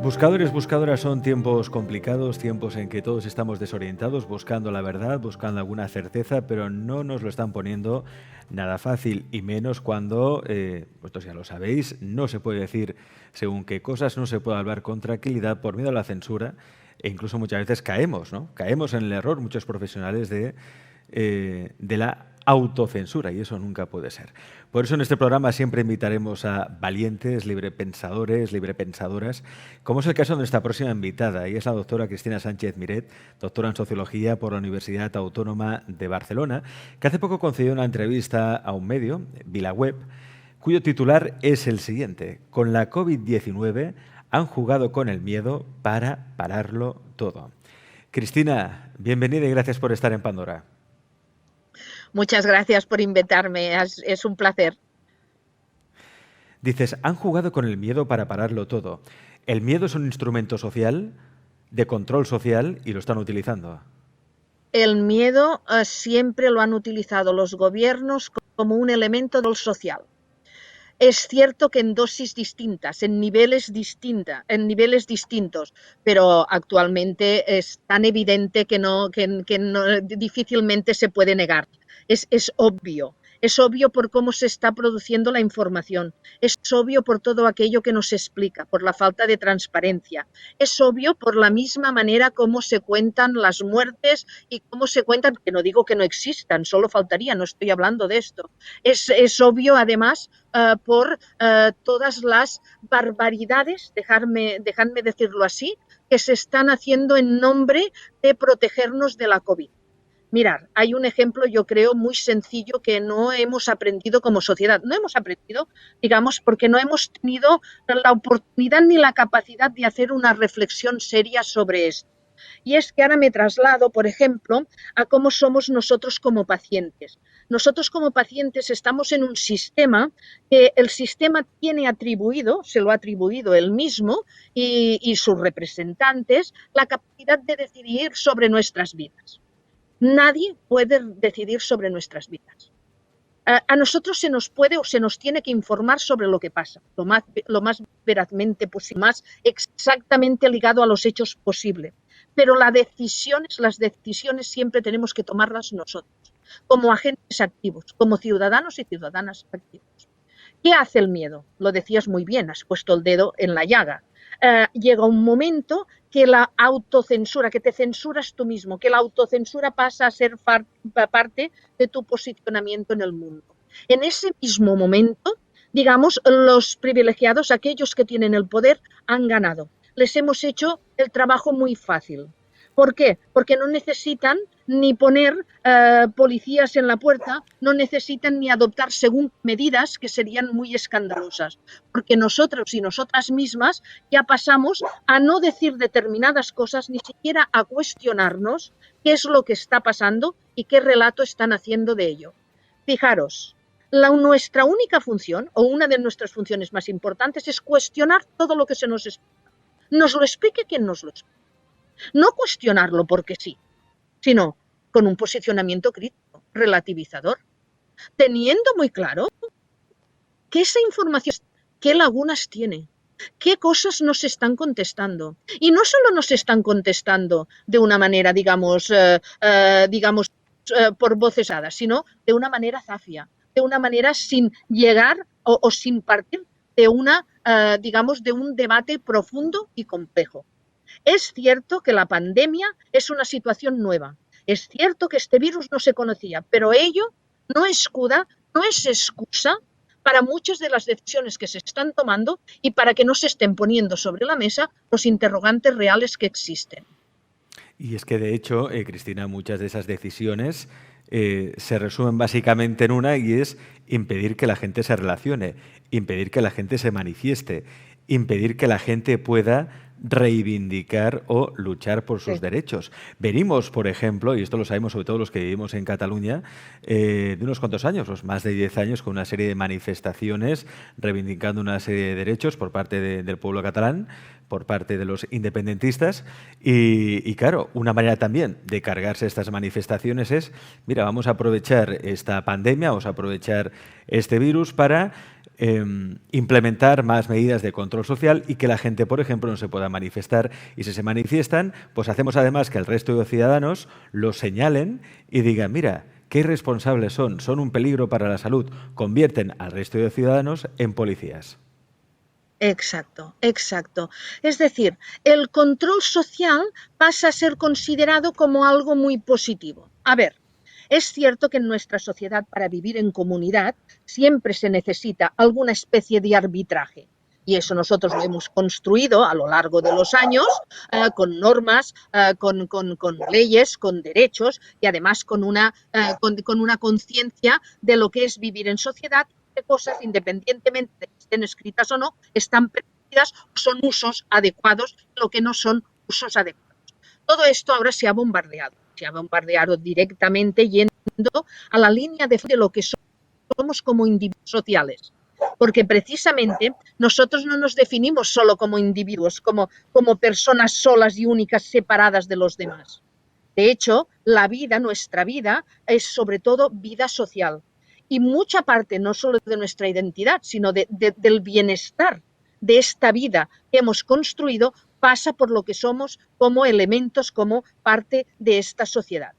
Buscadores, buscadoras, son tiempos complicados, tiempos en que todos estamos desorientados, buscando la verdad, buscando alguna certeza, pero no nos lo están poniendo nada fácil, y menos cuando, vosotros ya lo sabéis, no se puede decir según qué cosas, no se puede hablar con tranquilidad por miedo a la censura, e incluso muchas veces caemos, ¿no? Caemos en el error, muchos profesionales, de la autocensura, y eso nunca puede ser. Por eso en este programa siempre invitaremos a valientes, librepensadores, librepensadoras, como es el caso de nuestra próxima invitada, y es la doctora Cristina Sánchez Miret, doctora en Sociología por la Universidad Autónoma de Barcelona, que hace poco concedió una entrevista a un medio, VilaWeb, cuyo titular es el siguiente: con la COVID-19 han jugado con el miedo para pararlo todo. Cristina, bienvenida y gracias por estar en Pandora. Muchas gracias por invitarme, es un placer. Dices, han jugado con el miedo para pararlo todo. El miedo es un instrumento social, de control social, y lo están utilizando. El miedo siempre lo han utilizado los gobiernos como un elemento del social. Es cierto que en dosis distintas, en niveles distintos, pero actualmente es tan evidente que difícilmente se puede negar. Es obvio. Es obvio por cómo se está produciendo la información. Es obvio por todo aquello que nos explica, por la falta de transparencia. Es obvio por la misma manera cómo se cuentan las muertes y cómo se cuentan, que no digo que no existan, solo faltaría, no estoy hablando de esto. Es obvio, además, por todas las barbaridades, dejadme decirlo así, que se están haciendo en nombre de protegernos de la COVID. Mirad, hay un ejemplo, yo creo, muy sencillo que no hemos aprendido como sociedad. No hemos aprendido, digamos, porque no hemos tenido la oportunidad ni la capacidad de hacer una reflexión seria sobre esto. Y es que ahora me traslado, por ejemplo, a cómo somos nosotros como pacientes. Nosotros como pacientes estamos en un sistema que el sistema tiene atribuido, se lo ha atribuido él mismo y sus representantes, la capacidad de decidir sobre nuestras vidas. Nadie puede decidir sobre nuestras vidas. A nosotros se nos puede o se nos tiene que informar sobre lo que pasa, lo más verazmente posible, más exactamente ligado a los hechos posible. Pero las decisiones siempre tenemos que tomarlas nosotros, como agentes activos, como ciudadanos y ciudadanas activos. ¿Qué hace el miedo? Lo decías muy bien, has puesto el dedo en la llaga. Llega un momento que la autocensura, que te censuras tú mismo, que la autocensura pasa a ser parte de tu posicionamiento en el mundo. En ese mismo momento, digamos, los privilegiados, aquellos que tienen el poder, han ganado. Les hemos hecho el trabajo muy fácil. ¿Por qué? Porque no necesitan ni poner policías en la puerta, no necesitan ni adoptar según medidas que serían muy escandalosas, porque nosotros y nosotras mismas ya pasamos a no decir determinadas cosas, ni siquiera a cuestionarnos qué es lo que está pasando y qué relato están haciendo de ello. Fijaros, nuestra única función, o una de nuestras funciones más importantes, es cuestionar todo lo que se nos explica. Nos lo explique quien nos lo explique. No cuestionarlo porque sí, sino con un posicionamiento crítico, relativizador, teniendo muy claro que esa información, qué lagunas tiene, qué cosas nos están contestando. Y no solo nos están contestando de una manera, digamos, por voces dadas, sino de una manera zafia, de una manera sin llegar o sin partir de de un debate profundo y complejo. Es cierto que la pandemia es una situación nueva. Es cierto que este virus no se conocía, pero ello no es excusa para muchas de las decisiones que se están tomando y para que no se estén poniendo sobre la mesa los interrogantes reales que existen. Y es que, de hecho, Cristina, muchas de esas decisiones se resumen básicamente en una, y es impedir que la gente se relacione, impedir que la gente se manifieste, impedir que la gente pueda reivindicar o luchar por sus derechos. Venimos, por ejemplo, y esto lo sabemos sobre todo los que vivimos en Cataluña, de unos cuantos años, pues más de 10 años, con una serie de manifestaciones reivindicando una serie de derechos por parte del pueblo catalán, por parte de los independentistas, y claro, una manera también de cargarse estas manifestaciones es, mira, vamos a aprovechar esta pandemia, vamos a aprovechar este virus para implementar más medidas de control social y que la gente, por ejemplo, no se pueda manifestar. Y si se manifiestan, pues hacemos además que el resto de los ciudadanos los señalen y digan, mira, qué irresponsables son un peligro para la salud, convierten al resto de los ciudadanos en policías. Exacto, exacto. Es decir, el control social pasa a ser considerado como algo muy positivo. A ver, es cierto que en nuestra sociedad, para vivir en comunidad, siempre se necesita alguna especie de arbitraje. Y eso nosotros lo hemos construido a lo largo de los años con normas, con leyes, con derechos y además con una conciencia de lo que es vivir en sociedad, de cosas, independientemente de que estén escritas o no, están permitidas, son usos adecuados, lo que no son usos adecuados. Todo esto ahora se ha bombardeado directamente yendo a la línea de lo que somos como individuos sociales. Porque precisamente nosotros no nos definimos solo como individuos, como personas solas y únicas separadas de los demás. De hecho, la vida, nuestra vida, es sobre todo vida social. Y mucha parte no solo de nuestra identidad, sino del bienestar de esta vida que hemos construido pasa por lo que somos como elementos, como parte de esta sociedad.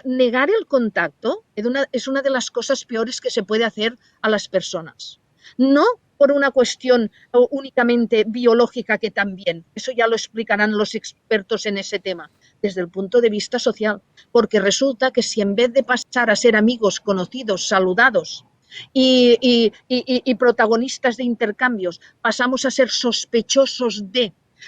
Negar el contacto es una de las cosas peores que se puede hacer a las personas. No por una cuestión únicamente biológica, que también, eso ya lo explicarán los expertos en ese tema, desde el punto de vista social, porque resulta que si en vez de pasar a ser amigos, conocidos, saludados y protagonistas de intercambios, pasamos a ser sospechosos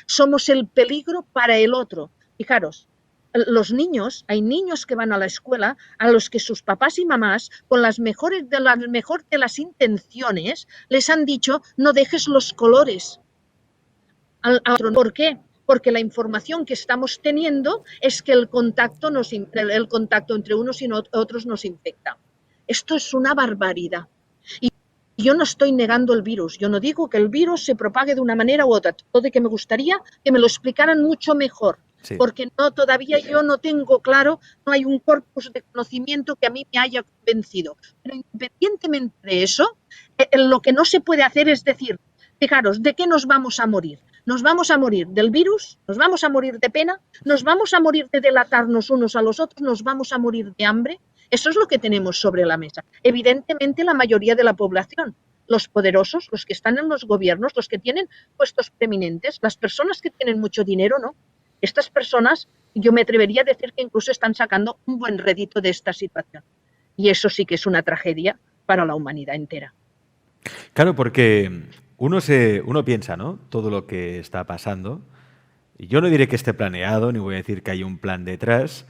somos el peligro para el otro. Fijaros, los niños, hay niños que van a la escuela a los que sus papás y mamás, con la mejor de las intenciones, les han dicho no dejes los colores. ¿Por qué? Porque la información que estamos teniendo es que el contacto entre unos y otros nos infecta. Esto es una barbaridad. Y yo no estoy negando el virus, yo no digo que el virus se propague de una manera u otra, todo de que me gustaría que me lo explicaran mucho mejor. Sí. Porque todavía yo no tengo claro, no hay un corpus de conocimiento que a mí me haya convencido. Pero independientemente de eso, lo que no se puede hacer es decir, fijaros, ¿de qué nos vamos a morir? ¿Nos vamos a morir del virus? ¿Nos vamos a morir de pena? ¿Nos vamos a morir de delatarnos unos a los otros? ¿Nos vamos a morir de hambre? Eso es lo que tenemos sobre la mesa. Evidentemente, la mayoría de la población, los poderosos, los que están en los gobiernos, los que tienen puestos preeminentes, las personas que tienen mucho dinero, ¿no? Estas personas, yo me atrevería a decir que incluso están sacando un buen rédito de esta situación. Y eso sí que es una tragedia para la humanidad entera. Claro, porque uno piensa, ¿no? Todo lo que está pasando. Y yo no diré que esté planeado, ni voy a decir que hay un plan detrás,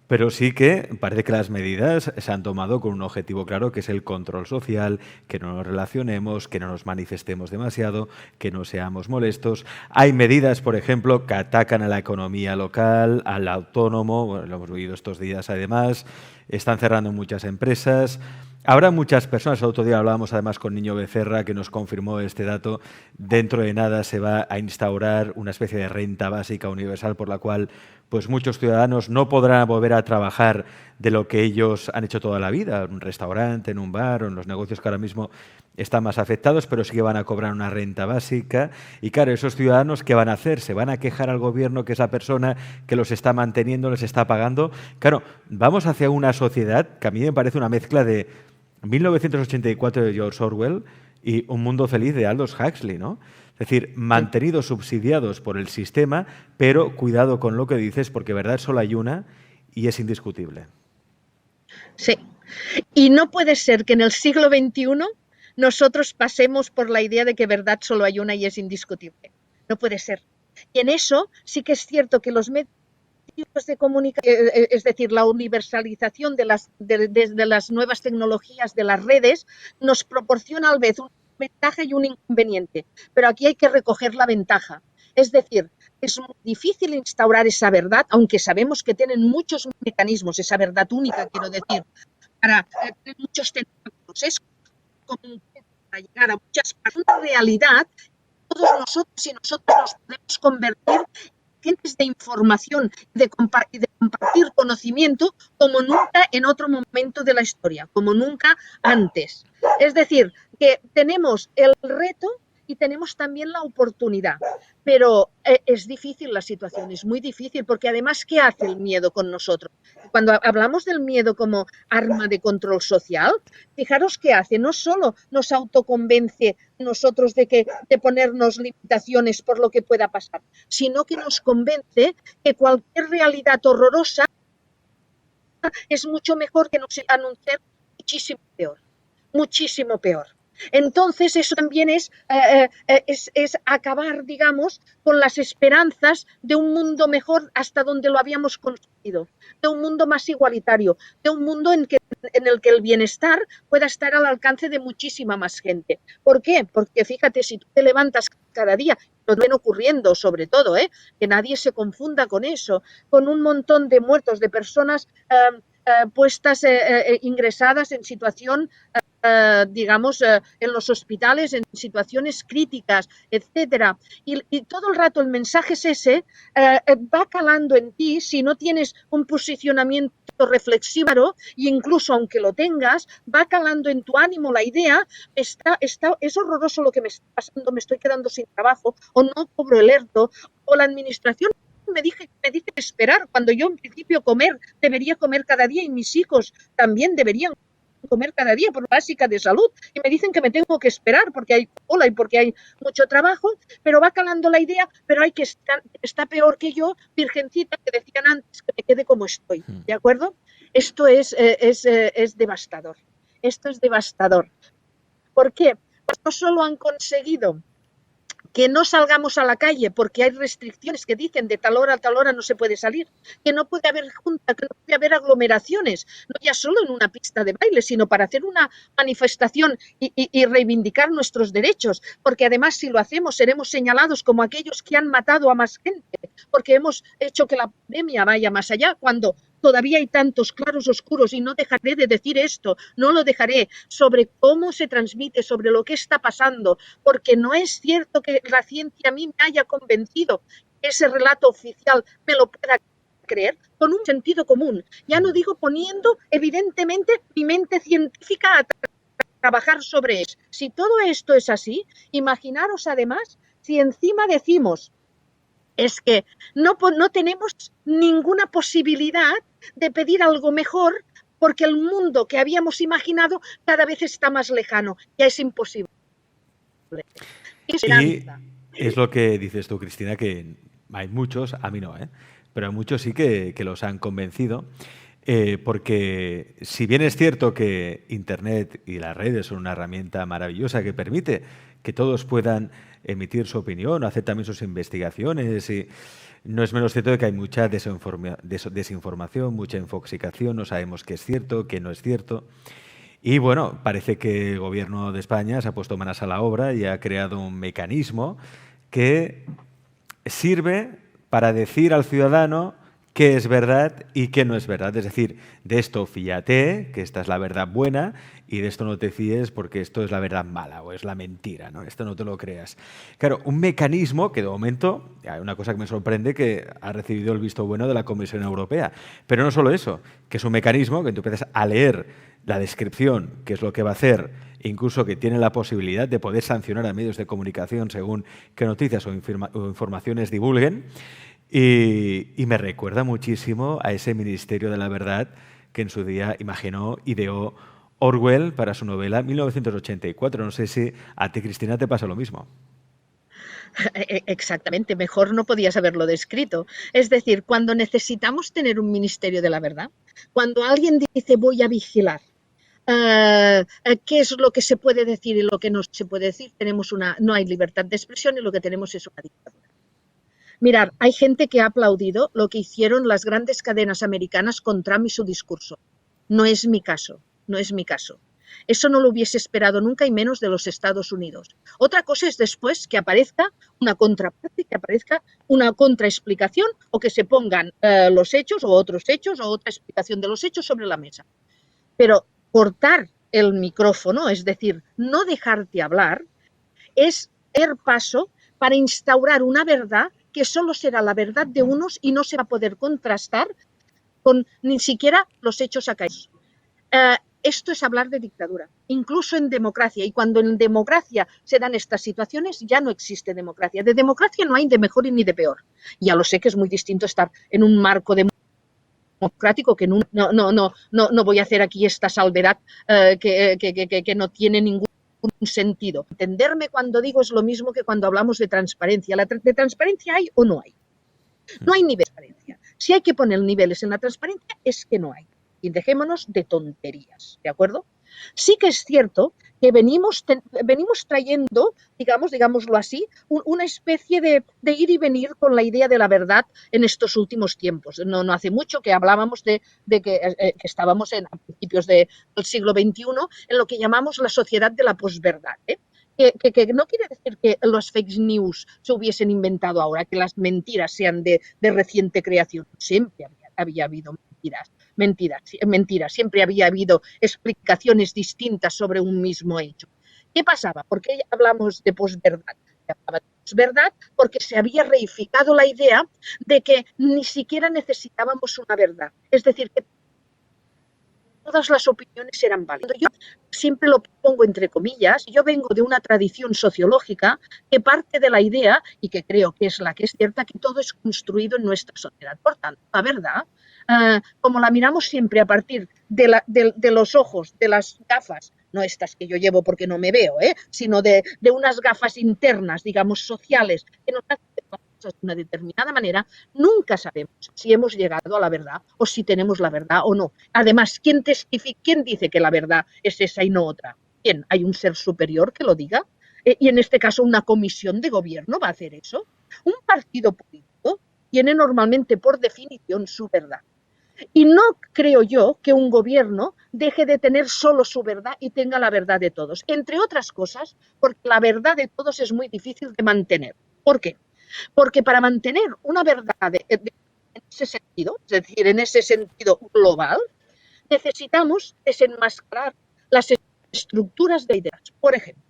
pero sí que parece que las medidas se han tomado con un objetivo claro, que es el control social, que no nos relacionemos, que no nos manifestemos demasiado, que no seamos molestos. Hay medidas, por ejemplo, que atacan a la economía local, al autónomo, bueno, lo hemos vivido estos días además, están cerrando muchas empresas. Habrá muchas personas, el otro día hablábamos además con Niño Becerra, que nos confirmó este dato, dentro de nada se va a instaurar una especie de renta básica universal por la cual pues muchos ciudadanos no podrán volver a trabajar de lo que ellos han hecho toda la vida, en un restaurante, en un bar o en los negocios que ahora mismo están más afectados, pero sí que van a cobrar una renta básica. Y claro, esos ciudadanos, ¿qué van a hacer? ¿Se van a quejar al gobierno que esa persona que los está manteniendo les está pagando? Claro, vamos hacia una sociedad que a mí me parece una mezcla de 1984 de George Orwell y Un mundo feliz de Aldous Huxley, ¿no? Es decir, mantenidos, subsidiados por el sistema, pero cuidado con lo que dices, porque verdad solo hay una y es indiscutible. Sí, y no puede ser que en el siglo XXI nosotros pasemos por la idea de que verdad solo hay una y es indiscutible. No puede ser. Y en eso sí que es cierto que los medios de comunicación, es decir, la universalización de las nuevas tecnologías, de las redes, nos proporciona a la vez una ventaja y un inconveniente. Pero aquí hay que recoger la ventaja. Es decir, es muy difícil instaurar esa verdad, aunque sabemos que tienen muchos mecanismos, esa verdad única, quiero decir, para tener muchos tentáculos. Es como para llegar a muchas partes. Una realidad, todos nosotros y nosotros nos podemos convertir vertientes de información y de compartir conocimiento como nunca en otro momento de la historia, como nunca antes. Es decir, que tenemos el reto y tenemos también la oportunidad, pero es difícil la situación, es muy difícil, porque además, ¿qué hace el miedo con nosotros? Cuando hablamos del miedo como arma de control social, fijaros qué hace, no solo nos autoconvence nosotros de ponernos limitaciones por lo que pueda pasar, sino que nos convence que cualquier realidad horrorosa es mucho mejor que nos anunciar muchísimo peor, muchísimo peor. Entonces, eso también es acabar, digamos, con las esperanzas de un mundo mejor hasta donde lo habíamos construido, de un mundo más igualitario, de un mundo en el que el bienestar pueda estar al alcance de muchísima más gente. ¿Por qué? Porque fíjate, si tú te levantas cada día, lo ven ocurriendo sobre todo, que nadie se confunda con eso, con un montón de muertos, de personas puestas, ingresadas en situación, digamos, en los hospitales, en situaciones críticas, etcétera. Y todo el rato el mensaje es ese, va calando en ti si no tienes un posicionamiento reflexivo, y incluso aunque lo tengas, va calando en tu ánimo la idea, es horroroso lo que me está pasando, me estoy quedando sin trabajo, o no cobro el ERTO, o la administración me dice esperar, cuando yo en principio debería comer cada día, y mis hijos también deberían comer cada día por básica de salud, y me dicen que me tengo que esperar porque hay cola y porque hay mucho trabajo, pero va calando la idea, pero hay que está peor que yo, virgencita, que decían antes, que me quede como estoy, ¿de acuerdo? Esto es devastador, esto es devastador. ¿Por qué? Pues no solo han conseguido que no salgamos a la calle porque hay restricciones que dicen de tal hora a tal hora no se puede salir, que no puede haber junta, que no puede haber aglomeraciones, no ya solo en una pista de baile, sino para hacer una manifestación y reivindicar nuestros derechos, porque además si lo hacemos seremos señalados como aquellos que han matado a más gente, porque hemos hecho que la pandemia vaya más allá, cuando todavía hay tantos claros oscuros, y no dejaré de decir esto, no lo dejaré, sobre cómo se transmite, sobre lo que está pasando, porque no es cierto que la ciencia a mí me haya convencido, que ese relato oficial me lo pueda creer, con un sentido común. Ya no digo poniendo, evidentemente, mi mente científica a trabajar sobre eso. Si todo esto es así, imaginaros además si encima decimos es que no tenemos ninguna posibilidad de pedir algo mejor, porque el mundo que habíamos imaginado cada vez está más lejano, ya es imposible. Y es lo que dices tú, Cristina, que hay muchos, a mí no, pero hay muchos sí que los han convencido, porque si bien es cierto que Internet y las redes son una herramienta maravillosa que permite que todos puedan emitir su opinión, hacer también sus investigaciones, y no es menos cierto de que hay mucha desinformación, mucha infoxicación, no sabemos qué es cierto, qué no es cierto. Y bueno, parece que el gobierno de España se ha puesto manos a la obra y ha creado un mecanismo que sirve para decir al ciudadano qué es verdad y qué no es verdad. Es decir, de esto fíate, que esta es la verdad buena, y de esto no te fíes porque esto es la verdad mala o es la mentira, ¿no? Esto no te lo creas. Claro, un mecanismo que de momento, hay una cosa que me sorprende, que ha recibido el visto bueno de la Comisión Europea. Pero no solo eso, que es un mecanismo que tú empiezas a leer la descripción, qué es lo que va a hacer, incluso que tiene la posibilidad de poder sancionar a medios de comunicación según qué noticias o informaciones divulguen. Y me recuerda muchísimo a ese Ministerio de la Verdad que en su día imaginó, ideó Orwell para su novela 1984. No sé si a ti, Cristina, te pasa lo mismo. Exactamente, mejor no podías haberlo descrito. Es decir, cuando necesitamos tener un Ministerio de la Verdad, cuando alguien dice voy a vigilar, qué es lo que se puede decir y lo que no se puede decir, no hay libertad de expresión, y lo que tenemos es una dictadura. Mirar, hay gente que ha aplaudido lo que hicieron las grandes cadenas americanas con Trump y su discurso. No es mi caso, no es mi caso. Eso no lo hubiese esperado nunca, y menos de los Estados Unidos. Otra cosa es después que aparezca una contraparte, que aparezca una contraexplicación, o que se pongan los hechos o otros hechos o otra explicación de los hechos sobre la mesa. Pero cortar el micrófono, es decir, no dejarte hablar, es dar paso para instaurar una verdad que solo será la verdad de unos y no se va a poder contrastar con ni siquiera los hechos acaecidos. Esto es hablar de dictadura, incluso en democracia. Y cuando en democracia se dan estas situaciones, ya no existe democracia. De democracia no hay de mejor ni de peor. Ya lo sé que es muy distinto estar en un marco democrático que no voy a hacer aquí esta salvedad que no tiene ningún sentido. Entenderme cuando digo es lo mismo que cuando hablamos de transparencia. ¿De transparencia hay o no hay? No hay nivel de transparencia. Si hay que poner niveles en la transparencia, es que no hay. Y dejémonos de tonterías, ¿de acuerdo? Sí que es cierto que venimos trayendo, digámoslo así, una especie de ir y venir con la idea de la verdad en estos últimos tiempos. No hace mucho que hablábamos de que estábamos a principios del siglo XXI en lo que llamamos la sociedad de la posverdad, ¿eh? Que no quiere decir que los fake news se hubiesen inventado ahora, que las mentiras sean de reciente creación. Siempre había habido mentiras, siempre había habido explicaciones distintas sobre un mismo hecho. ¿Qué pasaba? ¿Por qué hablamos de posverdad? Se hablaba de posverdad porque se había reificado la idea de que ni siquiera necesitábamos una verdad. Es decir, que todas las opiniones eran válidas. Yo siempre lo pongo entre comillas, yo vengo de una tradición sociológica que parte de la idea, y que creo que es la que es cierta, que todo es construido en nuestra sociedad. Por tanto, la verdad, como la miramos siempre a partir de los ojos, de las gafas, no estas que yo llevo porque no me veo, sino de unas gafas internas, digamos, sociales, que nos hacen de una determinada manera, nunca sabemos si hemos llegado a la verdad o si tenemos la verdad o no. Además, ¿quién dice que la verdad es esa y no otra? ¿Quién? ¿Hay un ser superior que lo diga? Y en este caso una comisión de gobierno va a hacer eso. Un partido político tiene normalmente por definición su verdad. Y no creo yo que un gobierno deje de tener solo su verdad y tenga la verdad de todos. Entre otras cosas, porque la verdad de todos es muy difícil de mantener. ¿Por qué? Porque para mantener una verdad en ese sentido, es decir, en ese sentido global, necesitamos desenmascarar las estructuras de ideas. Por ejemplo,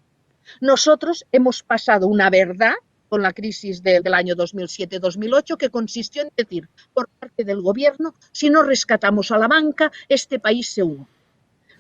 nosotros hemos pasado una verdad con la crisis del año 2007-2008 que consistió en decir por parte del gobierno, si no rescatamos a la banca, este país se hunde.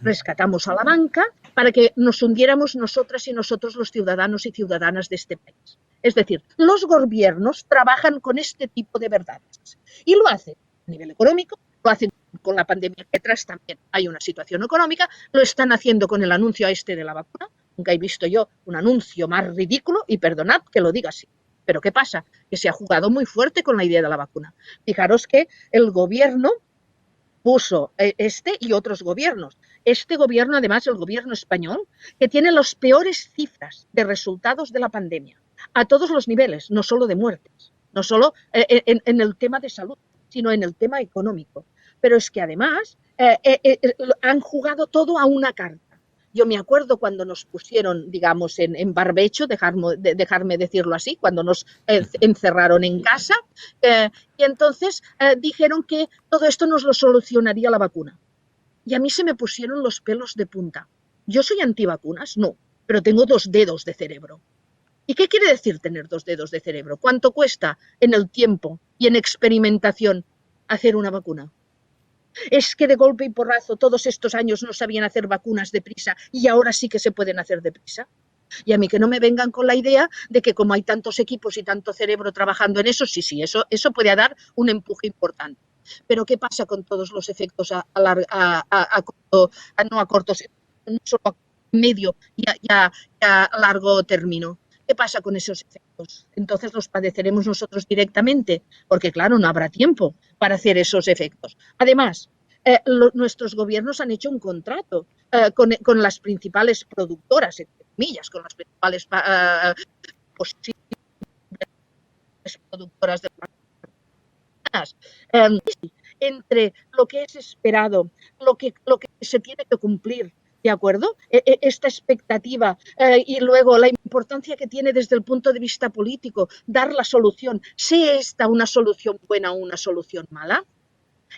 Rescatamos a la banca para que nos hundiéramos nosotras y nosotros los ciudadanos y ciudadanas de este país. Es decir, los gobiernos trabajan con este tipo de verdades y lo hacen a nivel económico, lo hacen con la pandemia, que detrás también hay una situación económica, lo están haciendo con el anuncio de la vacuna. Nunca he visto yo un anuncio más ridículo, y perdonad que lo diga así. Pero ¿qué pasa? Que se ha jugado muy fuerte con la idea de la vacuna. Fijaros que el gobierno puso y otros gobiernos. Este gobierno, además, el gobierno español, que tiene las peores cifras de resultados de la pandemia, a todos los niveles, no solo de muertes, no solo en el tema de salud, sino en el tema económico. Pero es que además han jugado todo a una carta. Yo me acuerdo cuando nos pusieron, digamos, en barbecho, dejarme decirlo así, cuando nos encerraron en casa, y entonces dijeron que todo esto nos lo solucionaría la vacuna. Y a mí se me pusieron los pelos de punta. ¿Yo soy antivacunas? No, pero tengo 2 dedos de cerebro. ¿Y qué quiere decir tener 2 dedos de cerebro? ¿Cuánto cuesta en el tiempo y en experimentación hacer una vacuna? Es que de golpe y porrazo todos estos años no sabían hacer vacunas deprisa y ahora sí que se pueden hacer deprisa. Y a mí que no me vengan con la idea de que como hay tantos equipos y tanto cerebro trabajando en eso, sí, eso puede dar un empuje importante. Pero ¿qué pasa con todos los efectos no a corto, no solo a medio y a largo término? ¿Qué pasa con esos efectos? Entonces los padeceremos nosotros directamente, porque claro, no habrá tiempo para hacer esos efectos. Además, nuestros gobiernos han hecho un contrato con las principales productoras, entre comillas, con las principales posibles productoras de vacunas, entre lo que es esperado, lo que se tiene que cumplir, ¿de acuerdo? Esta expectativa y luego la importancia que tiene desde el punto de vista político dar la solución, sea esta una solución buena o una solución mala.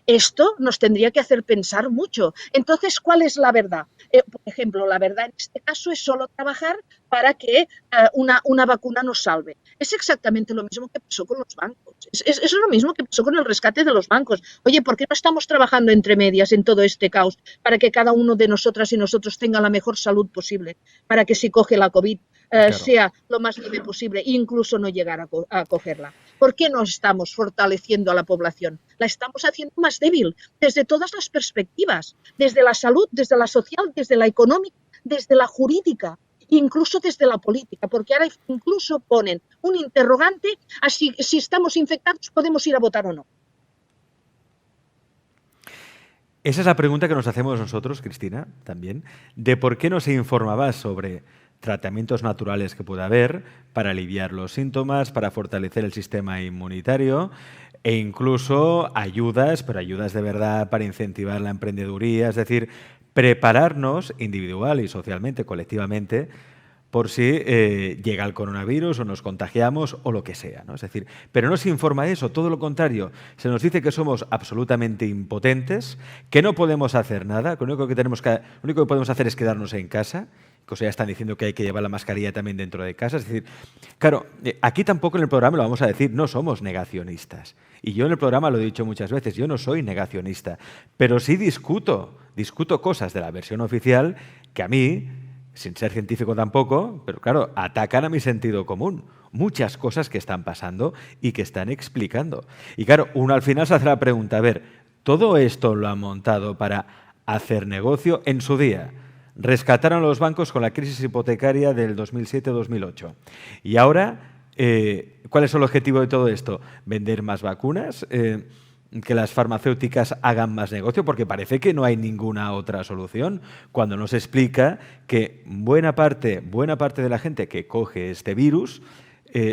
Esto nos tendría que hacer pensar mucho. Entonces, ¿cuál es la verdad? Por ejemplo, la verdad en este caso es solo trabajar para que una vacuna nos salve. Es exactamente lo mismo que pasó con los bancos. Es lo mismo que pasó con el rescate de los bancos. Oye, ¿por qué no estamos trabajando entre medias en todo este caos para que cada uno de nosotras y nosotros tenga la mejor salud posible? Para que si coge la COVID Claro. sea lo más leve posible e incluso no llegar a cogerla. ¿Por qué no estamos fortaleciendo a la población? La estamos haciendo más débil desde todas las perspectivas, desde la salud, desde la social, desde la económica, desde la jurídica, incluso desde la política, porque ahora incluso ponen un interrogante a si estamos infectados podemos ir a votar o no. Esa es la pregunta que nos hacemos nosotros, Cristina, también, de por qué no se informaba sobre tratamientos naturales que pueda haber para aliviar los síntomas, para fortalecer el sistema inmunitario e incluso ayudas, pero ayudas de verdad para incentivar la emprendeduría, es decir, prepararnos individual y socialmente, colectivamente, por si llega el coronavirus o nos contagiamos o lo que sea, ¿no? Es decir, pero no se informa de eso, todo lo contrario. Se nos dice que somos absolutamente impotentes, que no podemos hacer nada, que lo único que podemos hacer es quedarnos en casa, que ya están diciendo que hay que llevar la mascarilla también dentro de casa. Es decir, claro, aquí tampoco en el programa lo vamos a decir, no somos negacionistas. Y yo en el programa lo he dicho muchas veces, yo no soy negacionista, pero sí discuto cosas de la versión oficial que a mí, sin ser científico tampoco, pero claro, atacan a mi sentido común. Muchas cosas que están pasando y que están explicando. Y claro, uno al final se hace la pregunta, a ver, ¿todo esto lo han montado para hacer negocio en su día? Rescataron a los bancos con la crisis hipotecaria del 2007-2008. Y ahora, ¿cuál es el objetivo de todo esto? ¿Vender más vacunas? Que las farmacéuticas hagan más negocio, porque parece que no hay ninguna otra solución, cuando nos explica que buena parte de la gente que coge este virus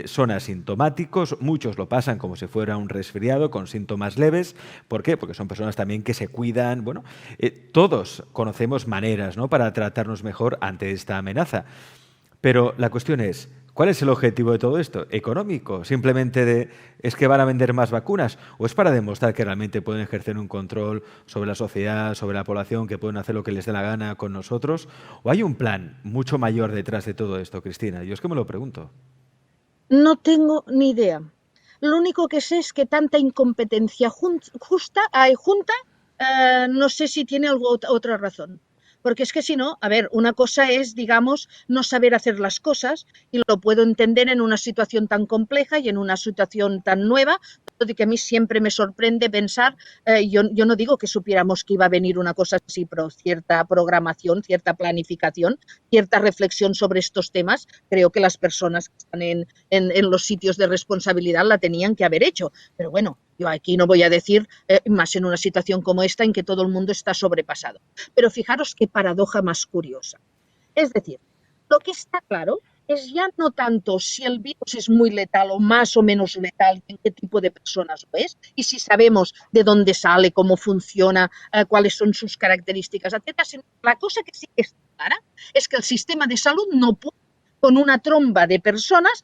son asintomáticos, muchos lo pasan como si fuera un resfriado con síntomas leves. ¿Por qué? Porque son personas también que se cuidan. Bueno, todos conocemos maneras, ¿no?, para tratarnos mejor ante esta amenaza. Pero la cuestión es, ¿cuál es el objetivo de todo esto? ¿Económico? ¿Simplemente es que van a vender más vacunas? ¿O es para demostrar que realmente pueden ejercer un control sobre la sociedad, sobre la población, que pueden hacer lo que les dé la gana con nosotros? ¿O hay un plan mucho mayor detrás de todo esto, Cristina? Yo es que me lo pregunto. No tengo ni idea. Lo único que sé es que tanta incompetencia junta, no sé si tiene otra razón. Porque es que si no, a ver, una cosa es, digamos, no saber hacer las cosas, y lo puedo entender en una situación tan compleja y en una situación tan nueva, de que a mí siempre me sorprende pensar, yo no digo que supiéramos que iba a venir una cosa así, pero cierta programación, cierta planificación, cierta reflexión sobre estos temas, creo que las personas que están en los sitios de responsabilidad la tenían que haber hecho. Pero bueno, yo aquí no voy a decir, más en una situación como esta en que todo el mundo está sobrepasado. Pero fijaros qué paradoja más curiosa. Es decir, lo que está claro es ya no tanto si el virus es muy letal o más o menos letal, en qué tipo de personas lo es, y si sabemos de dónde sale, cómo funciona, cuáles son sus características, etc. La cosa que sí que está clara es que el sistema de salud no puede con una tromba de personas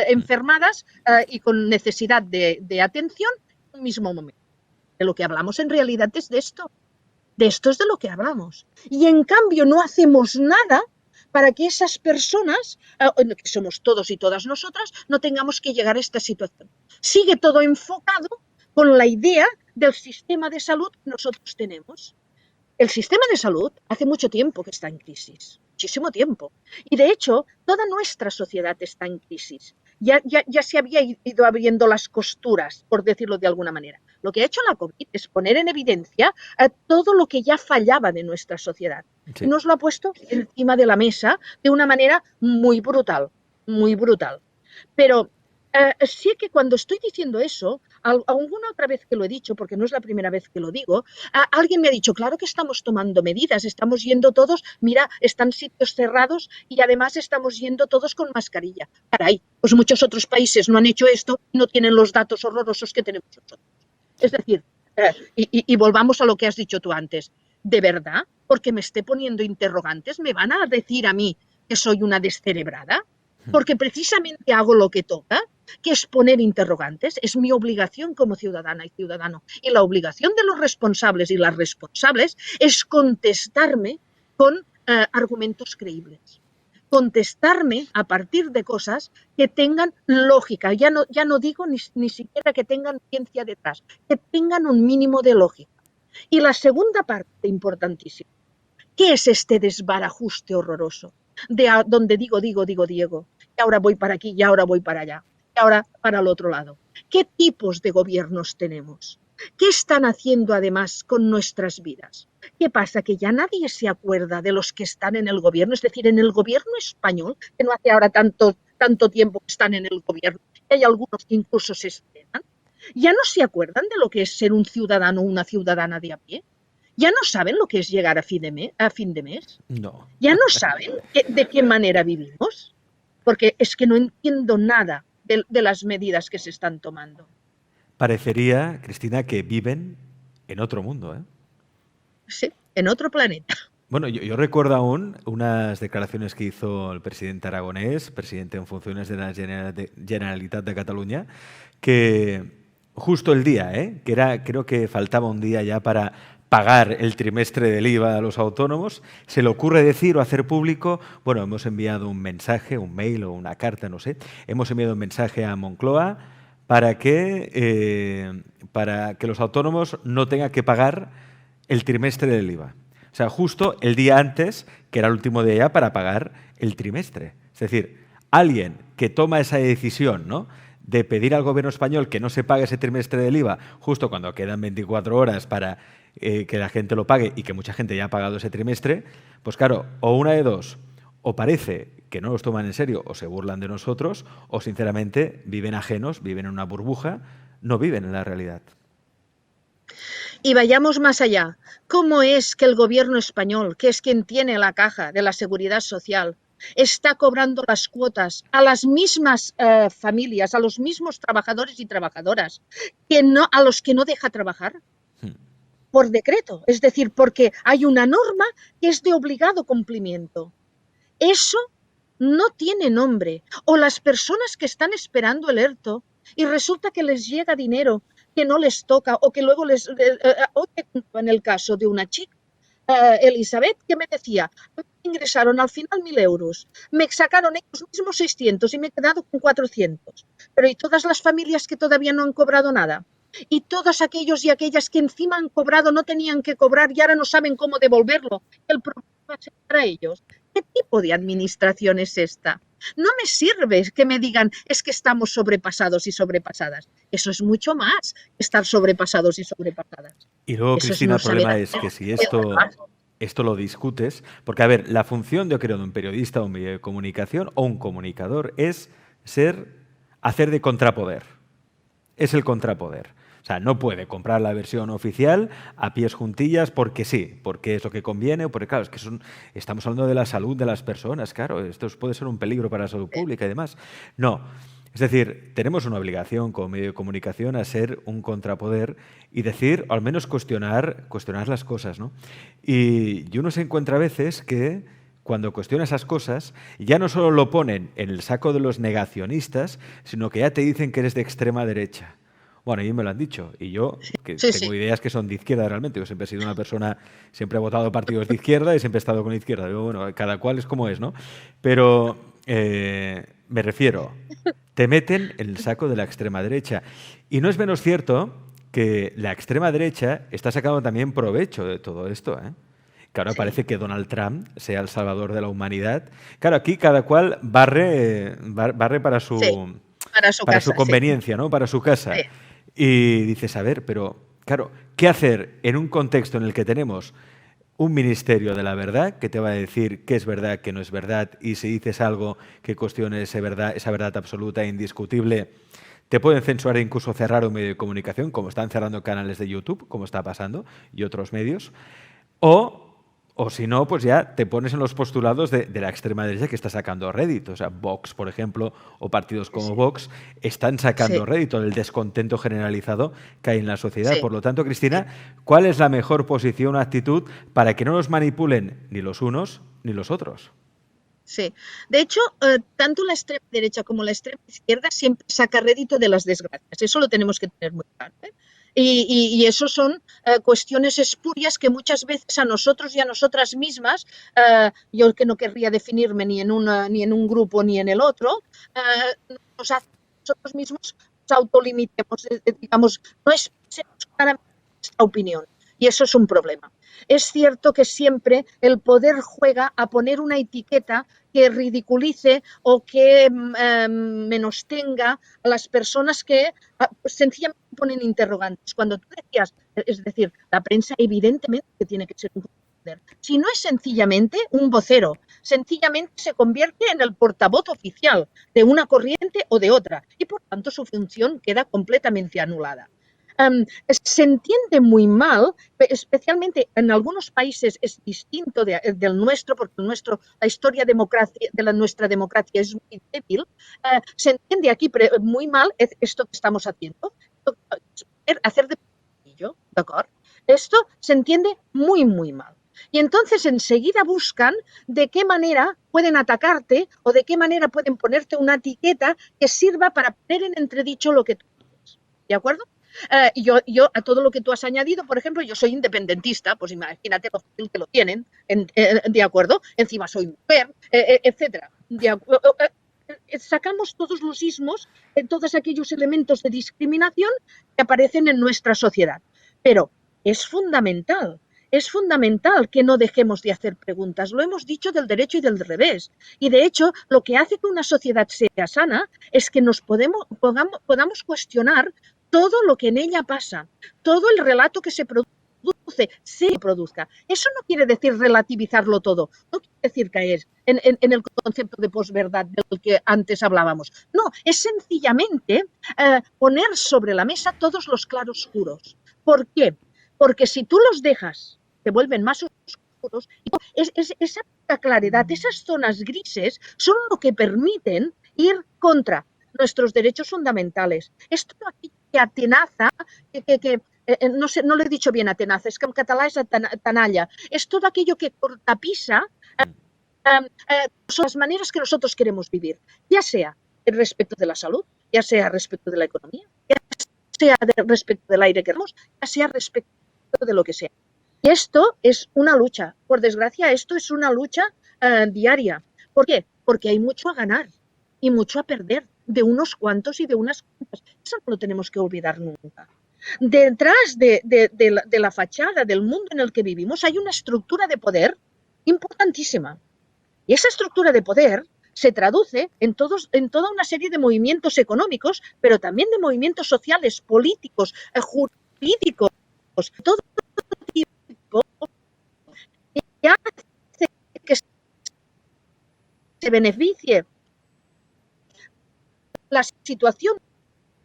enfermadas y con necesidad de atención en un mismo momento. De lo que hablamos en realidad es de esto. De esto es de lo que hablamos. Y en cambio no hacemos nada para que esas personas, que somos todos y todas nosotras, no tengamos que llegar a esta situación. Sigue todo enfocado con la idea del sistema de salud que nosotros tenemos. El sistema de salud hace mucho tiempo que está en crisis, muchísimo tiempo. Y de hecho, toda nuestra sociedad está en crisis. Ya se había ido abriendo las costuras, por decirlo de alguna manera. Lo que ha hecho la COVID es poner en evidencia todo lo que ya fallaba de nuestra sociedad. Sí. Y nos lo ha puesto encima de la mesa de una manera muy brutal, muy brutal. Pero sí que cuando estoy diciendo eso, alguna otra vez que lo he dicho, porque no es la primera vez que lo digo, alguien me ha dicho, claro que estamos tomando medidas, estamos yendo todos, mira, están sitios cerrados y además estamos yendo todos con mascarilla. Caray, pues muchos otros países no han hecho esto y no tienen los datos horrorosos que tenemos nosotros. Es decir, y volvamos a lo que has dicho tú antes, ¿de verdad? Porque me esté poniendo interrogantes, ¿me van a decir a mí que soy una descerebrada? porque precisamente hago lo que toca, que es poner interrogantes. Es mi obligación como ciudadana y ciudadano. Y la obligación de los responsables y las responsables es contestarme con argumentos creíbles. Contestarme a partir de cosas que tengan lógica. Ya no digo ni siquiera que tengan ciencia detrás, que tengan un mínimo de lógica. Y la segunda parte importantísima. ¿Qué es este desbarajuste horroroso? Donde digo, y ahora voy para aquí, y ahora voy para allá, y ahora para el otro lado. ¿Qué tipos de gobiernos tenemos? ¿Qué están haciendo además con nuestras vidas? ¿Qué pasa? Que ya nadie se acuerda de los que están en el gobierno, es decir, en el gobierno español, que no hace ahora tanto tiempo que están en el gobierno, y hay algunos que incluso se estrenan, ya no se acuerdan de lo que es ser un ciudadano o una ciudadana de a pie. Ya no saben lo que es llegar a fin de mes. No. Ya no saben de qué manera vivimos. Porque es que no entiendo nada de las medidas que se están tomando. Parecería, Cristina, que viven en otro mundo, ¿eh? Sí, en otro planeta. Bueno, yo recuerdo aún unas declaraciones que hizo el presidente aragonés, presidente en funciones de la Generalitat de Cataluña, que justo el día, que era, creo que faltaba un día ya para pagar el trimestre del IVA a los autónomos, se le ocurre decir o hacer público, bueno, hemos enviado un mensaje, un mail o una carta, no sé, hemos enviado un mensaje a Moncloa para que los autónomos no tengan que pagar el trimestre del IVA. O sea, justo el día antes, que era el último día ya para pagar el trimestre. Es decir, alguien que toma esa decisión, ¿no?, de pedir al gobierno español que no se pague ese trimestre del IVA justo cuando quedan 24 horas para que la gente lo pague y que mucha gente ya ha pagado ese trimestre, pues claro, o una de dos, o parece que no los toman en serio o se burlan de nosotros, o sinceramente viven ajenos, viven en una burbuja, no viven en la realidad. Y vayamos más allá. ¿Cómo es que el gobierno español, que es quien tiene la caja de la seguridad social, está cobrando las cuotas a las mismas familias, a los mismos trabajadores y trabajadoras, a los que no deja trabajar? Por decreto, es decir, porque hay una norma que es de obligado cumplimiento. Eso no tiene nombre. O las personas que están esperando el ERTO y resulta que les llega dinero que no les toca o que luego en el caso de una chica, Elizabeth, que me decía, me ingresaron al final 1.000 euros, me sacaron ellos mismos 600 y me he quedado con 400. Pero ¿y todas las familias que todavía no han cobrado nada? Y todos aquellos y aquellas que encima han cobrado no tenían que cobrar y ahora no saben cómo devolverlo. El problema es para ellos. ¿Qué tipo de administración es esta? No me sirve que me digan es que estamos sobrepasados y sobrepasadas. Eso es mucho más que estar sobrepasados y sobrepasadas. Y luego, Eso Cristina, no el problema saber es que si esto lo discutes, porque a ver, la función, yo creo, de un periodista o un medio de comunicación o un comunicador es hacer de contrapoder. Es el contrapoder. O sea, no puede comprar la versión oficial a pies juntillas porque sí, porque es lo que conviene, o porque, claro, es que estamos hablando de la salud de las personas, claro, esto puede ser un peligro para la salud pública y demás. No. Es decir, tenemos una obligación como medio de comunicación a ser un contrapoder y decir, o al menos cuestionar las cosas, ¿no? Y uno se encuentra a veces que cuando cuestiona esas cosas, ya no solo lo ponen en el saco de los negacionistas, sino que ya te dicen que eres de extrema derecha. Bueno, y me lo han dicho. Y yo, que tengo ideas que son de izquierda realmente. Yo siempre he sido una persona, siempre he votado partidos de izquierda y siempre he estado con la izquierda. Yo, bueno, cada cual es como es, ¿no? Pero me refiero, te meten en el saco de la extrema derecha. Y no es menos cierto que la extrema derecha está sacando también provecho de todo esto, ¿eh? Que ahora parece que Donald Trump sea el salvador de la humanidad. Claro, aquí cada cual barre para su conveniencia, ¿no? Para su casa. Sí. Y dices, a ver, pero claro, ¿qué hacer en un contexto en el que tenemos un ministerio de la verdad que te va a decir qué es verdad, qué no es verdad, y si dices algo que cuestione esa verdad absoluta e indiscutible, te pueden censurar e incluso cerrar un medio de comunicación, como están cerrando canales de YouTube, como está pasando, y otros medios? O si no, pues ya te pones en los postulados de la extrema derecha que está sacando rédito. O sea, Vox, por ejemplo, o partidos como Vox, están sacando rédito del descontento generalizado que hay en la sociedad. Por lo tanto, Cristina, ¿cuál es la mejor posición o actitud para que no nos manipulen ni los unos ni los otros? Sí. De hecho, tanto la extrema derecha como la extrema izquierda siempre saca rédito de las desgracias. Eso lo tenemos que tener muy claro, ¿eh? Y eso son cuestiones espurias que muchas veces a nosotros y a nosotras mismas, yo que no querría definirme ni en un grupo ni en el otro, nos hace nosotros mismos nos autolimitemos, digamos, no expresemos claramente nuestra opinión. Y eso es un problema. Es cierto que siempre el poder juega a poner una etiqueta que ridiculice o que menostenga a las personas que pues, sencillamente ponen interrogantes. Cuando tú decías, es decir, la prensa evidentemente tiene que ser un poder. Si no es sencillamente un vocero, sencillamente se convierte en el portavoz oficial de una corriente o de otra y por tanto su función queda completamente anulada. Se entiende muy mal, especialmente en algunos países es distinto del nuestro, porque la historia de nuestra democracia es muy débil. Se entiende aquí muy mal esto que estamos haciendo, hacer de pillo, ¿d'acord? Esto se entiende muy, muy mal. Y entonces enseguida buscan de qué manera pueden atacarte o de qué manera pueden ponerte una etiqueta que sirva para poner en entredicho lo que tú quieres. ¿De acuerdo? Yo, a todo lo que tú has añadido, por ejemplo, yo soy independentista, pues imagínate lo fácil que lo tienen, ¿de acuerdo? Encima soy mujer, etcétera. Sacamos todos los ismos, todos aquellos elementos de discriminación que aparecen en nuestra sociedad. Pero es fundamental que no dejemos de hacer preguntas. Lo hemos dicho del derecho y del revés. Y de hecho, lo que hace que una sociedad sea sana es que nos podamos cuestionar todo lo que en ella pasa, todo el relato que se produzca. Eso no quiere decir relativizarlo todo, no quiere decir caer en el concepto de posverdad del que antes hablábamos. No, es sencillamente poner sobre la mesa todos los claroscuros. ¿Por qué? Porque si tú los dejas, se vuelven más oscuros, esa claridad, esas zonas grises son lo que permiten ir contra nuestros derechos fundamentales. És tot aquell que atenaza, no lo he dicho bien atenaza, es que en català es atanalla, es todo aquello que cortapisa son las maneras que nosotros queremos vivir, ya sea respecto de la salud, ya sea respecto de la economía, ya sea respecto del aire que tenemos, ya sea respecto de lo que sea. Y esto es una lucha, por desgracia, esto es una lucha diaria. ¿Por qué? Porque hay mucho a ganar y mucho a perder de unos cuantos y de unas cuantas. Eso no lo tenemos que olvidar nunca. Detrás de la fachada del mundo en el que vivimos hay una estructura de poder importantísima. Y esa estructura de poder se traduce en toda una serie de movimientos económicos, pero también de movimientos sociales, políticos, jurídicos, todo tipo que hace que se beneficie la situación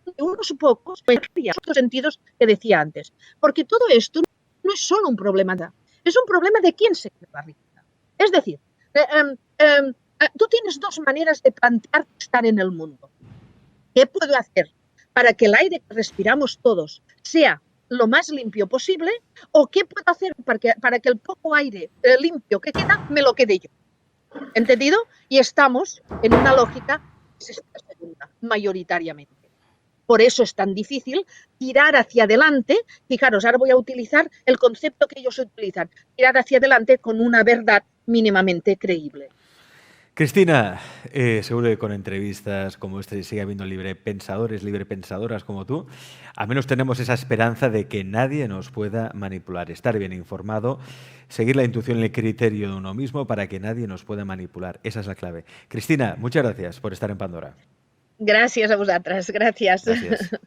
de unos pocos en otros sentidos que decía antes. Porque todo esto no es solo un problema, es un problema de quién se crea la riqueza. Es decir, tú tienes dos maneras de plantear estar en el mundo. ¿Qué puedo hacer para que el aire que respiramos todos sea lo más limpio posible? ¿O qué puedo hacer para que el poco aire limpio que queda me lo quede yo? ¿Entendido? Y estamos en una lógica que es esta segunda, mayoritariamente. Por eso es tan difícil tirar hacia adelante. Fijaros, ahora voy a utilizar el concepto que ellos utilizan, tirar hacia adelante con una verdad mínimamente creíble. Cristina, seguro que con entrevistas como esta sigue habiendo librepensadores, librepensadoras como tú, al menos tenemos esa esperanza de que nadie nos pueda manipular, estar bien informado, seguir la intuición y el criterio de uno mismo para que nadie nos pueda manipular. Esa es la clave. Cristina, muchas gracias por estar en Pandora. Gràcies a vosaltres, gràcies. Gràcies.